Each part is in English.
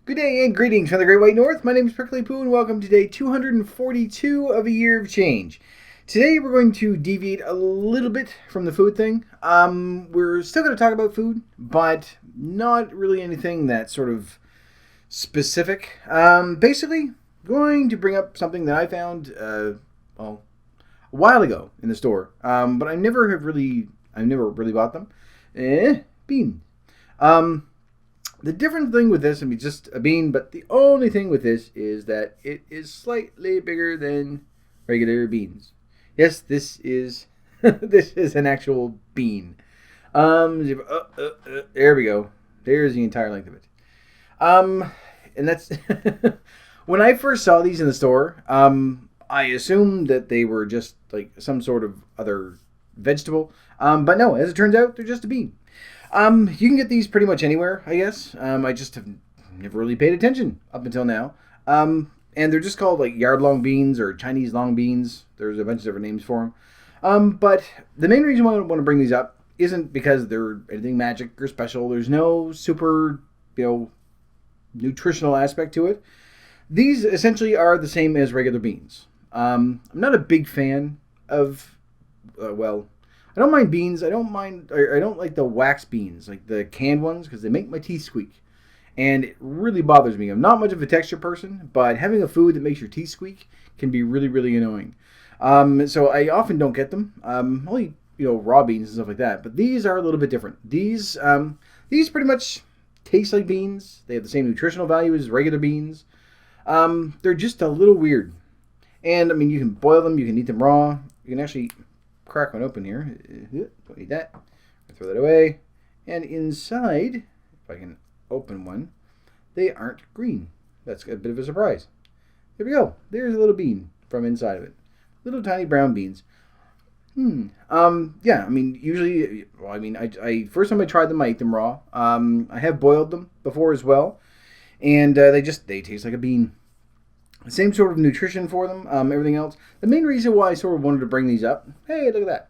Good day and greetings from the Great White North. My name is Prickly Poo and welcome to day 242 of a year of change. Today we're going to deviate a little bit from the food thing. We're still going to talk about food, but not really anything that's sort of specific. Basically, going to bring up something that I found, a while ago in the store, but I never really bought them. Beans. The different thing with this, just a bean, but the only thing with this is that it is slightly bigger than regular beans. Yes, this is this is an actual bean. There we go. There's the entire length of it. And that's when I first saw these in the store. I assumed that they were just like some sort of other vegetable. But no, as it turns out, they're just a bean. You can get these pretty much anywhere, I guess. I just have never really paid attention up until now. And they're just called like yard long beans or Chinese long beans. There's a bunch of different names for them. But the main reason why I want to bring these up isn't because they're anything magic or special. There's no super, nutritional aspect to it. These essentially are the same as regular beans. I'm not a big fan of, I don't mind beans. I don't like the wax beans, like the canned ones, because they make my teeth squeak. And it really bothers me. I'm not much of a texture person, but having a food that makes your teeth squeak can be really, really annoying. So I often don't get them. Only, raw beans and stuff like that. But these are a little bit different. These pretty much taste like beans. They have the same nutritional value as regular beans. They're just a little weird. And, you can boil them. You can eat them raw. You can actually crack one open here. Don't need that. Throw that away. And inside, if I can open one, they aren't green. That's a bit of a surprise. There we go. There's a little bean from inside of it. Little tiny brown beans. Usually, I first time I tried them, I ate them raw. I have boiled them before as well. And they taste like a bean. Same sort of nutrition for them, everything else. The main reason why I sort of wanted to bring these up, hey, look at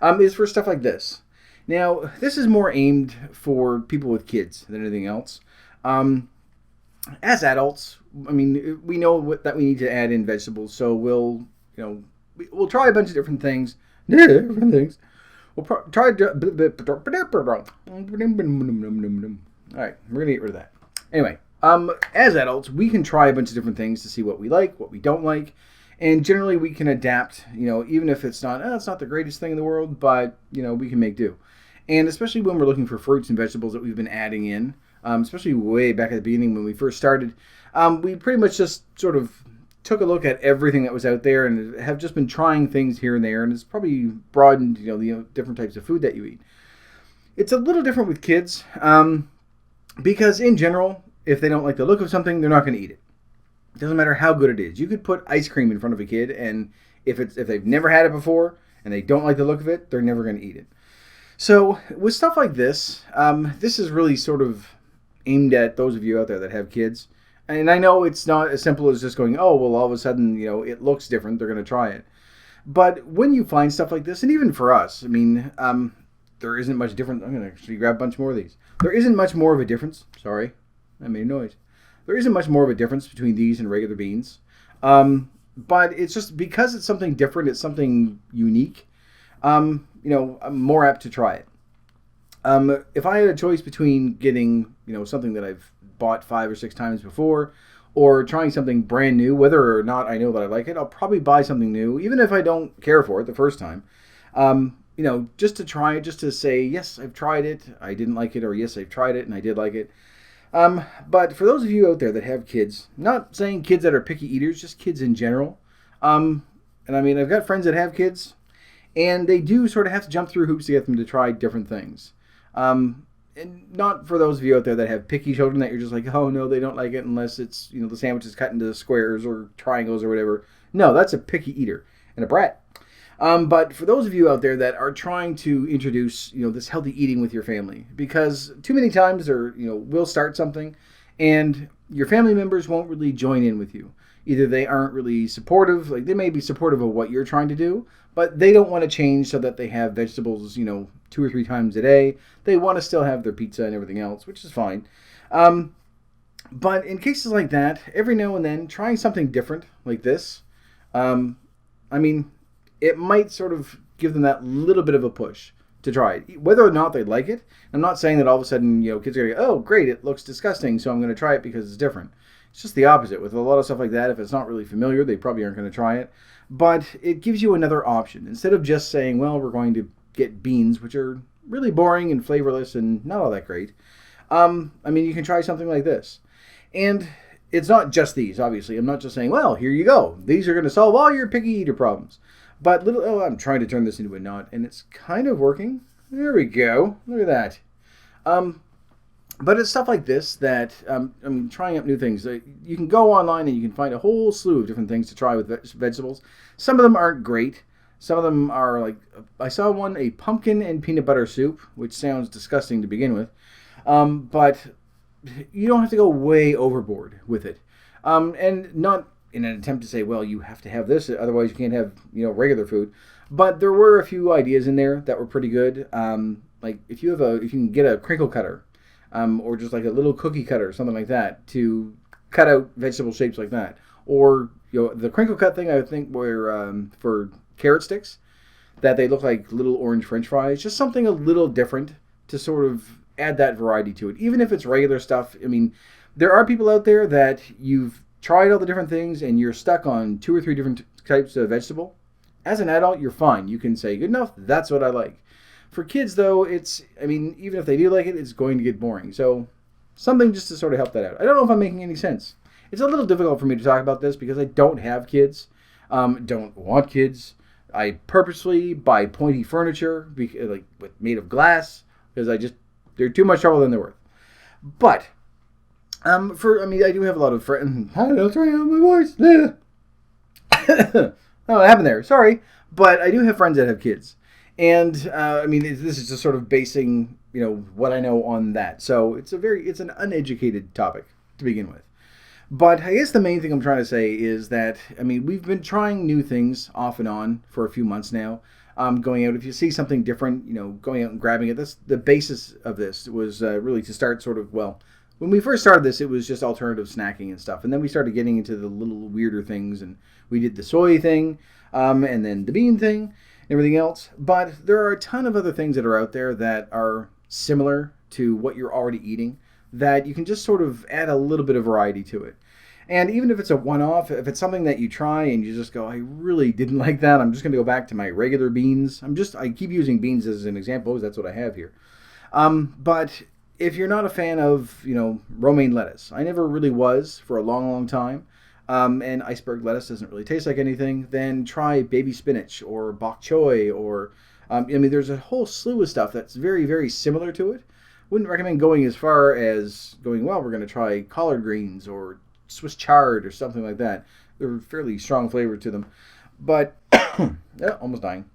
that, is for stuff like this. Now, this is more aimed for people with kids than anything else. As adults, we know that we need to add in vegetables, so we'll try a bunch of different things. We'll try. All right, we're gonna get rid of that. Anyway. As adults, we can try a bunch of different things to see what we like, what we don't like, and generally we can adapt, even if it's not the greatest thing in the world, but, we can make do. And especially when we're looking for fruits and vegetables that we've been adding in, especially way back at the beginning when we first started, we pretty much just sort of took a look at everything that was out there and have just been trying things here and there, and it's probably broadened, the different types of food that you eat. It's a little different with kids, because in general, if they don't like the look of something, they're not going to eat it. It doesn't matter how good it is. You could put ice cream in front of a kid, and if they've never had it before and they don't like the look of it, they're never going to eat it. So with stuff like this, this is really sort of aimed at those of you out there that have kids. And I know it's not as simple as just going, oh, well, all of a sudden, it looks different. They're going to try it. But when you find stuff like this, and even for us, there isn't much difference. I'm going to actually grab a bunch more of these. There isn't much more of a difference. Sorry. I made a noise. There isn't much more of a difference between these and regular beans. But it's just because it's something different, it's something unique, I'm more apt to try it. If I had a choice between getting, something that I've bought 5 or 6 times before or trying something brand new, whether or not I know that I like it, I'll probably buy something new, even if I don't care for it the first time. Just to try it, just to say, yes, I've tried it, I didn't like it, or yes, I've tried it and I did like it. But for those of you out there that have kids, not saying kids that are picky eaters, just kids in general. And I've got friends that have kids, and they do sort of have to jump through hoops to get them to try different things. And not for those of you out there that have picky children that you're just like, oh no, they don't like it unless it's, the sandwich is cut into squares or triangles or whatever. No, that's a picky eater and a brat. But for those of you out there that are trying to introduce, this healthy eating with your family, because too many times we'll start something and your family members won't really join in with you. Either they aren't really supportive, like they may be supportive of what you're trying to do, but they don't want to change so that they have vegetables, 2 or 3 times a day. They want to still have their pizza and everything else, which is fine. But in cases like that, every now and then, trying something different like this, um, I mean, it might sort of give them that little bit of a push to try it, whether or not they like it. I'm not saying that all of a sudden, kids are going to go, oh, great, it looks disgusting, so I'm going to try it because it's different. It's just the opposite. With a lot of stuff like that, if it's not really familiar, they probably aren't going to try it. But it gives you another option. Instead of just saying, well, we're going to get beans, which are really boring and flavorless and not all that great. You can try something like this. And it's not just these, obviously. I'm not just saying, well, here you go. These are going to solve all your picky eater problems. But I'm trying to turn this into a knot, and it's kind of working. There we go. Look at that. But it's stuff like this that I'm trying up new things. You can go online and you can find a whole slew of different things to try with vegetables. Some of them aren't great. Some of them are like, I saw one, a pumpkin and peanut butter soup, which sounds disgusting to begin with. But you don't have to go way overboard with it. And not in an attempt to say, well, you have to have this, otherwise you can't have, regular food. But there were a few ideas in there that were pretty good. Like if you can get a crinkle cutter, or just like a little cookie cutter, something like that, to cut out vegetable shapes like that. Or the crinkle cut thing, I think, were for carrot sticks, that they look like little orange French fries. Just something a little different to sort of add that variety to it, even if it's regular stuff. I mean, there are people out there that you've tried all the different things and you're stuck on 2 or 3 different types of vegetable. As an adult, you're fine. You can say, good enough, that's what I like. For kids, though, even if they do like it, it's going to get boring. So something just to sort of help that out. I don't know if I'm making any sense. It's a little difficult for me to talk about this because I don't have kids, don't want kids. I purposely buy pointy furniture, made of glass, because they're too much trouble than they're worth. But I do have a lot of friends. I don't try out my voice. Oh, what happened there? Sorry, but I do have friends that have kids, and this is just sort of basing what I know on that. So it's an uneducated topic to begin with. But I guess the main thing I'm trying to say is that we've been trying new things off and on for a few months now. Going out, if you see something different, going out and grabbing it. That's the basis of this was really to start sort of, when we first started this, it was just alternative snacking and stuff. And then we started getting into the little weirder things, and we did the soy thing, and then the bean thing, and everything else. But there are a ton of other things that are out there that are similar to what you're already eating, that you can just sort of add a little bit of variety to it. And even if it's a one-off, if it's something that you try and you just go, I really didn't like that, I'm just going to go back to my regular beans. I keep using beans as an example because that's what I have here. But if you're not a fan of, romaine lettuce, I never really was for a long, long time, and iceberg lettuce doesn't really taste like anything, then try baby spinach or bok choy or, there's a whole slew of stuff that's very, very similar to it. Wouldn't recommend going as far as going, well, we're going to try collard greens or Swiss chard or something like that. They're fairly strong flavor to them. But, almost dying.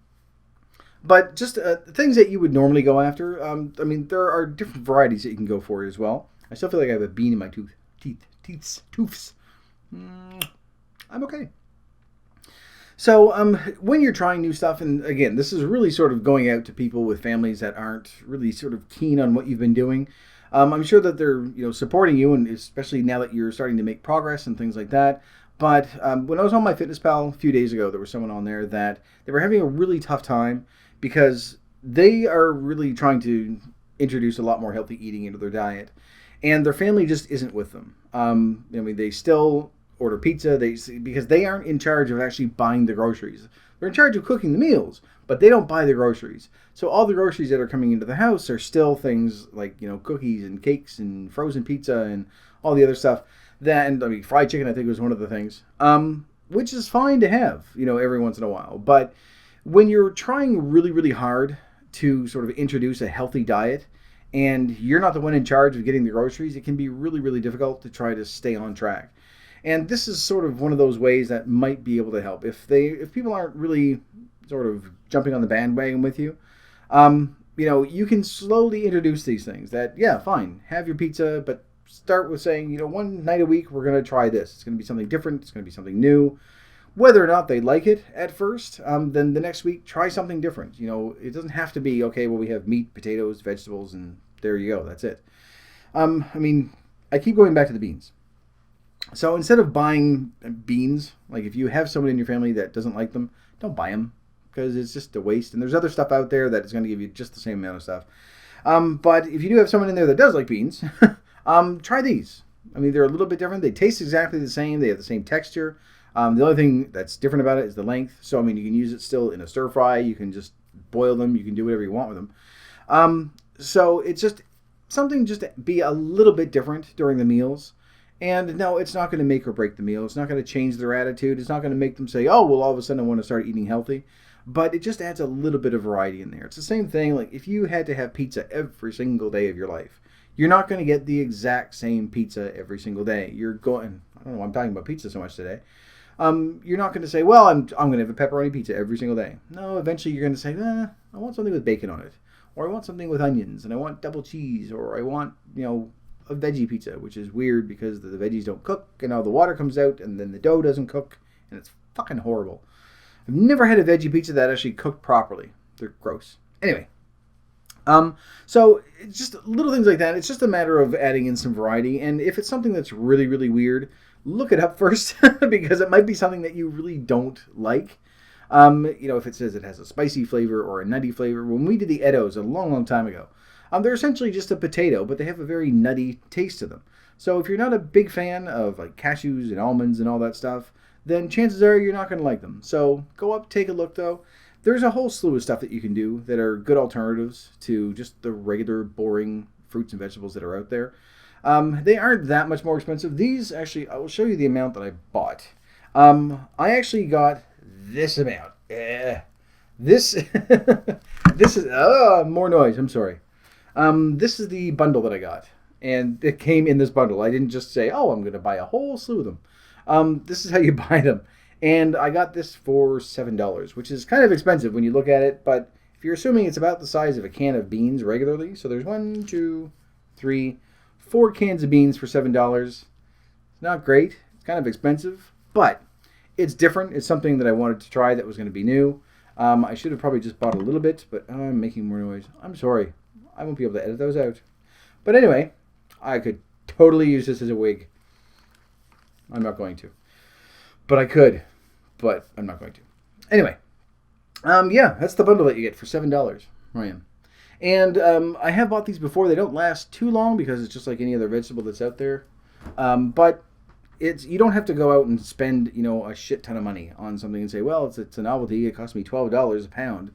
But just things that you would normally go after, there are different varieties that you can go for as well. I still feel like I have a bean in my teeths. I'm okay. So when you're trying new stuff, and again, this is really sort of going out to people with families that aren't really sort of keen on what you've been doing. I'm sure that they're supporting you, and especially now that you're starting to make progress and things like that. But when I was on MyFitnessPal a few days ago, there was someone on there that they were having a really tough time because they are really trying to introduce a lot more healthy eating into their diet, and their family just isn't with them. They still order pizza because they aren't in charge of actually buying the groceries. They're in charge of cooking the meals, but they don't buy the groceries. So all the groceries that are coming into the house are still things like, cookies and cakes and frozen pizza and all the other stuff. Fried chicken, I think, was one of the things, which is fine to have, every once in a while. But when you're trying really, really hard to sort of introduce a healthy diet and you're not the one in charge of getting the groceries, it can be really, really difficult to try to stay on track. And this is sort of one of those ways that might be able to help. If people aren't really sort of jumping on the bandwagon with you, you can slowly introduce these things that, yeah, fine, have your pizza, but start with saying, one night a week, we're going to try this. It's going to be something different. It's going to be something new. Whether or not they like it at first, then the next week, try something different. It doesn't have to be, okay, well, we have meat, potatoes, vegetables, and there you go. That's it. I keep going back to the beans. So instead of buying beans, like if you have someone in your family that doesn't like them, don't buy them because it's just a waste. And there's other stuff out there that is going to give you just the same amount of stuff. But if you do have someone in there that does like beans, try these. I mean, they're a little bit different. They taste exactly the same. They have the same texture. The only thing that's different about it is the length. So, I mean, you can use it still in a stir fry. You can just boil them. You can do whatever you want with them. So it's just something just to be a little bit different during the meals. And no, it's not going to make or break the meal. It's not going to change their attitude. It's not going to make them say, oh, well, all of a sudden I want to start eating healthy. But it just adds a little bit of variety in there. It's the same thing. Like if you had to have pizza every single day of your life, you're not going to get the exact same pizza every single day. You're going, I don't know why I'm talking about pizza so much today. You're not going to say, well, I'm going to have a pepperoni pizza every single day. No, eventually you're going to say, I want something with bacon on it. Or I want something with onions, and I want double cheese, or I want, a veggie pizza, which is weird because the veggies don't cook, and all the water comes out, and then the dough doesn't cook, and it's fucking horrible. I've never had a veggie pizza that actually cooked properly. They're gross. Anyway, so it's just little things like that. It's just a matter of adding in some variety, and if it's something that's really, really weird, look it up first, because it might be something that you really don't like. If it says it has a spicy flavor or a nutty flavor. When we did the Eddos a long, long time ago, they're essentially just a potato, but they have a very nutty taste to them. So if you're not a big fan of like cashews and almonds and all that stuff, then chances are you're not going to like them. So go up, take a look though. There's a whole slew of stuff that you can do that are good alternatives to just the regular boring fruits and vegetables that are out there. They aren't that much more expensive. These actually, I will show you the amount that I bought. I actually got this amount. This is more noise. I'm sorry. This is the bundle that I got, and it came in this bundle. I didn't just say, "Oh, I'm going to buy a whole slew of them." This is how you buy them, and I got this for $7, which is kind of expensive when you look at it. But if you're assuming it's about the size of a can of beans regularly, so there's 1, 2, 3, 4 cans of beans for $7. It's not great. It's kind of expensive, but it's different. It's something that I wanted to try that was going to be new. I should have probably just bought a little bit, but I'm making more noise. I'm sorry. I won't be able to edit those out. But anyway, I could totally use this as a wig. I'm not going to. But I could. But I'm not going to. Anyway. That's the bundle that you get for $7, Ryan. And I have bought these before. They don't last too long because it's just like any other vegetable that's out there. But you don't have to go out and spend, a shit ton of money on something and say, well, it's a novelty. It cost me $12 a pound.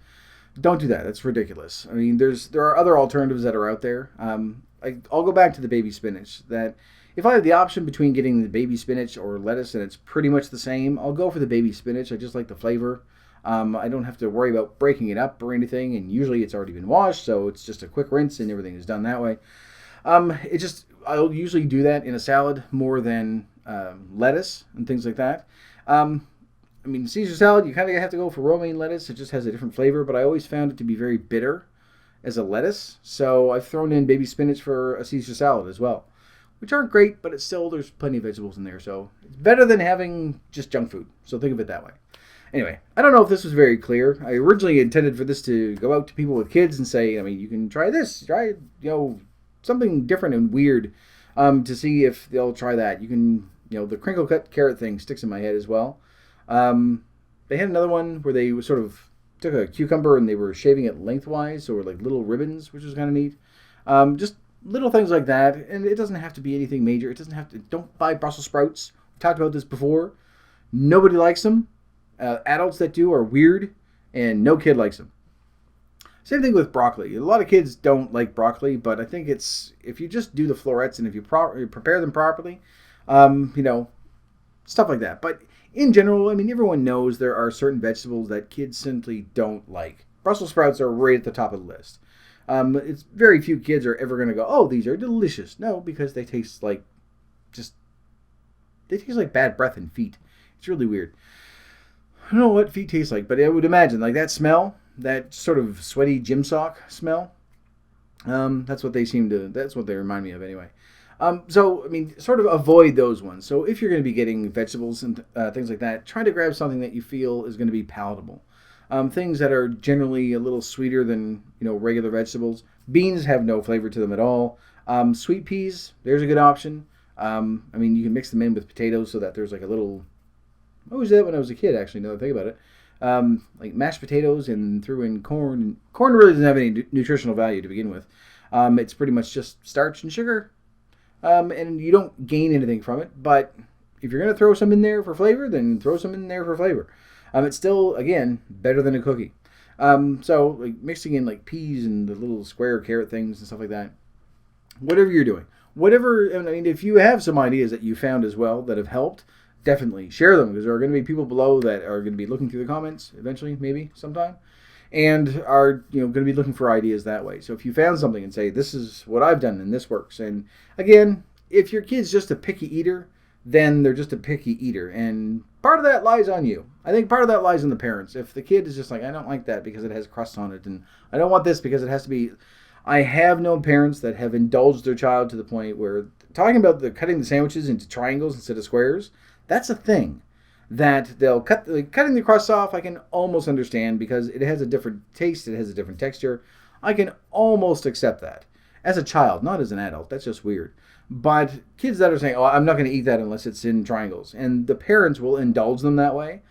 Don't do that. That's ridiculous. I mean, there are other alternatives that are out there. I'll go back to the baby spinach. That if I have the option between getting the baby spinach or lettuce and it's pretty much the same, I'll go for the baby spinach. I just like the flavor. I don't have to worry about breaking it up or anything, and usually it's already been washed, so it's just a quick rinse and everything is done that way. I'll usually do that in a salad more than lettuce and things like that. Caesar salad, you kind of have to go for romaine lettuce. It just has a different flavor, but I always found it to be very bitter as a lettuce. So I've thrown in baby spinach for a Caesar salad as well, which aren't great, but there's plenty of vegetables in there. So it's better than having just junk food. So think of it that way. Anyway, I don't know if this was very clear. I originally intended for this to go out to people with kids and say, you can try this, try, something different and weird to see if they'll try that. You can, the crinkle cut carrot thing sticks in my head as well. They had another one where they sort of took a cucumber and they were shaving it lengthwise, or like little ribbons, which was kind of neat. Just little things like that, and it doesn't have to be anything major. Don't buy Brussels sprouts. We talked about this before. Nobody likes them. Adults that do are weird, and no kid likes them. Same thing with broccoli. A lot of kids don't like broccoli, but I think if you just do the florets and if you prepare them properly, stuff like that. But in general, everyone knows there are certain vegetables that kids simply don't like. Brussels sprouts are right at the top of the list. It's very few kids are ever going to go, oh, these are delicious. No, because they taste like bad breath and feet. It's really weird. I don't know what feet taste like, but I would imagine like that smell, that sort of sweaty gym sock smell. That's what they remind me of anyway. Sort of avoid those ones. So if you're going to be getting vegetables and things like that, try to grab something that you feel is going to be palatable. Things that are generally a little sweeter than regular vegetables. Beans have no flavor to them at all. Sweet peas, there's a good option. I mean, you can mix them in with potatoes so that there's like a little. What was that when I was a kid? Actually, now that I think about it, like mashed potatoes and threw in corn. Corn really doesn't have any nutritional value to begin with. It's pretty much just starch and sugar, and you don't gain anything from it. But if you're gonna throw some in there for flavor, then throw some in there for flavor. It's still, again, better than a cookie. So like mixing in like peas and the little square carrot things and stuff like that. Whatever you're doing, whatever. I mean, if you have some ideas that you found as well that have helped, definitely share them, because there are going to be people below that are going to be looking through the comments eventually, maybe sometime, and are going to be looking for ideas that way. So if you found something and say, this is what I've done and this works, and again, if your kid's just a picky eater, then they're just a picky eater, and part of that lies on you. I think part of that lies on the parents. If the kid is just like, I don't like that because it has crust on it, and I don't want this because it has to be. I have known parents that have indulged their child to the point where talking about cutting the sandwiches into triangles instead of squares, that's a thing. That they'll cutting the crust off, I can almost understand because it has a different taste, it has a different texture. I can almost accept that. As a child, not as an adult, that's just weird. But kids that are saying, oh, I'm not going to eat that unless it's in triangles, and the parents will indulge them that way,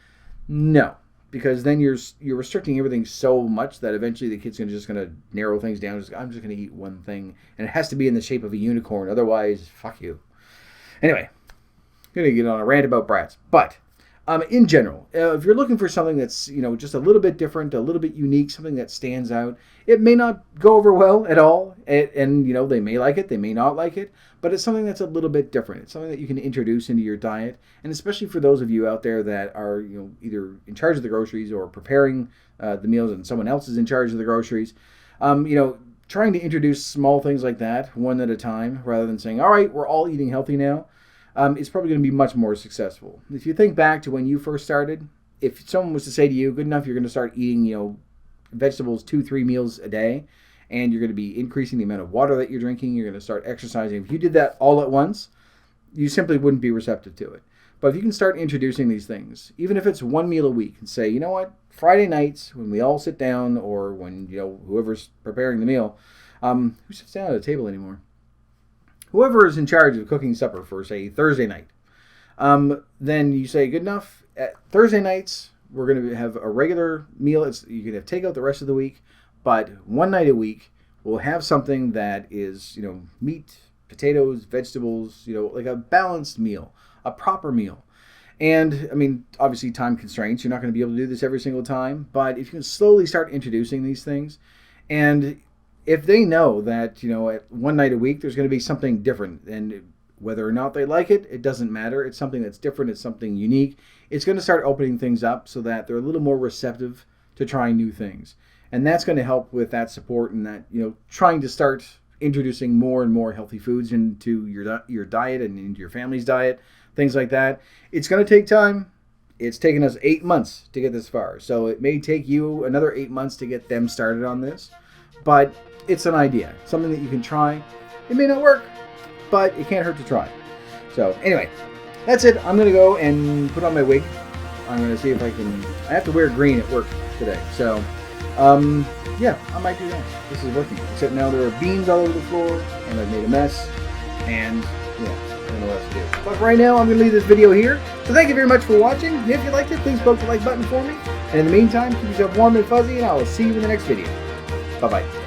no. Because then you're restricting everything so much that eventually the kid's just going to narrow things down. I'm just going to eat one thing, and it has to be in the shape of a unicorn. Otherwise, fuck you. Anyway, I'm going to get on a rant about brats. But in general, if you're looking for something that's just a little bit different, a little bit unique, something that stands out, it may not go over well at all, and they may like it, they may not like it, but it's something that's a little bit different. It's something that you can introduce into your diet, and especially for those of you out there that are either in charge of the groceries or preparing the meals, and someone else is in charge of the groceries. Trying to introduce small things like that one at a time, rather than saying, all right, we're all eating healthy now. It's probably going to be much more successful. If you think back to when you first started, if someone was to say to you, good enough, you're going to start eating, vegetables 2-3 meals a day, and you're going to be increasing the amount of water that you're drinking, you're going to start exercising. If you did that all at once, you simply wouldn't be receptive to it. But if you can start introducing these things, even if it's one meal a week, and say, you know what, Friday nights when we all sit down, or when, whoever's preparing the meal, who sits down at a table anymore? Whoever is in charge of cooking supper for, say, Thursday night, then you say, good enough, at Thursday nights, we're going to have a regular meal. You can have takeout the rest of the week, but one night a week, we'll have something that is, meat, potatoes, vegetables, like a balanced meal, a proper meal. And, I mean, obviously time constraints, you're not going to be able to do this every single time, but if you can slowly start introducing these things, and if they know that, at one night a week, there's going to be something different, and whether or not they like it, it doesn't matter. It's something that's different. It's something unique. It's going to start opening things up so that they're a little more receptive to trying new things. And that's going to help with that support and that, trying to start introducing more and more healthy foods into your diet and into your family's diet, things like that. It's going to take time. It's taken us 8 months to get this far. So it may take you another 8 months to get them started on this. But it's an idea, something that you can try. It may not work, but it can't hurt to try. So anyway, that's it. I'm going to go and put on my wig. I'm going to see if I have to wear green at work today. So, yeah, I might do that. This is working. Except now there are beans all over the floor, and I've made a mess, and yeah, I don't know what else to do. But right now, I'm going to leave this video here. So thank you very much for watching. And if you liked it, please poke the like button for me. And in the meantime, keep yourself warm and fuzzy, and I will see you in the next video. Bye-bye.